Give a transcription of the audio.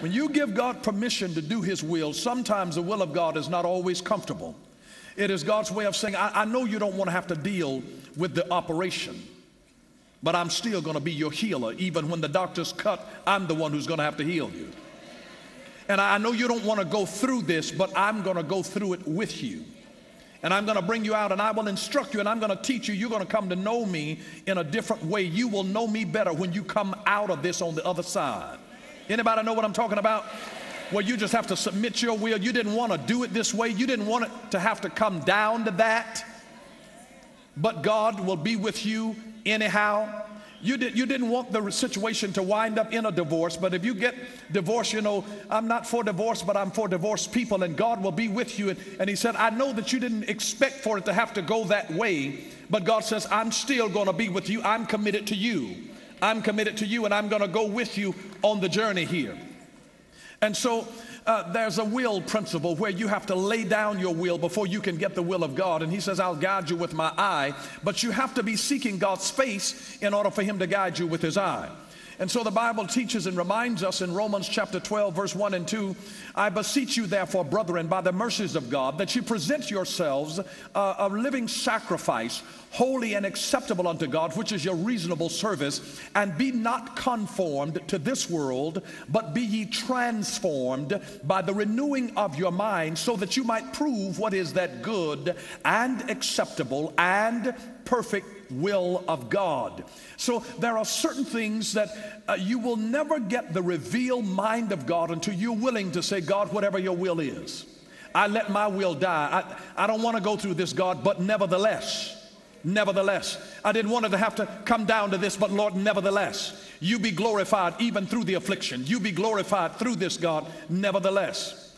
When you give God permission to do his will, sometimes the will of God is not always comfortable. It is God's way of saying, I know you don't want to have to deal with the operation, but I'm still going to be your healer. Even when the doctor's cut, I'm the one who's going to have to heal you. And I know you don't want to go through this, but I'm going to go through it with you. And I'm going to bring you out, and I will instruct you, and I'm going to teach you. You're going to come to know me in a different way. You will know me better when you come out of this on the other side. Anybody know what I'm talking about? Well, you just have to submit your will. You didn't want to do it this way. You didn't want it to have to come down to that. But God will be with you anyhow. You didn't want the situation to wind up in a divorce, but if you get divorced, you know, I'm not for divorce, but I'm for divorced people, and God will be with you. And he said, I know that you didn't expect for it to have to go that way, but God says, I'm still going to be with you. I'm committed to you. I'm committed to you, and I'm going to go with you on the journey here. And so there's a will principle where you have to lay down your will before you can get the will of God. And he says, I'll guide you with my eye, but you have to be seeking God's face in order for him to guide you with his eye. And so the Bible teaches and reminds us in Romans chapter 12, verse 1 and 2, I beseech you therefore, brethren, by the mercies of God, that you present yourselves a living sacrifice, holy and acceptable unto God, which is your reasonable service, and be not conformed to this world, but be ye transformed by the renewing of your mind, so that you might prove what is that good and acceptable and perfect will of God. So there are certain things that you will never get the revealed mind of God until you're willing to say, God, whatever your will is, I let my will die. I don't want to go through this, God, but nevertheless, I didn't want it to have to come down to this, but Lord, nevertheless, you be glorified even through the affliction. You be glorified through this, God, nevertheless.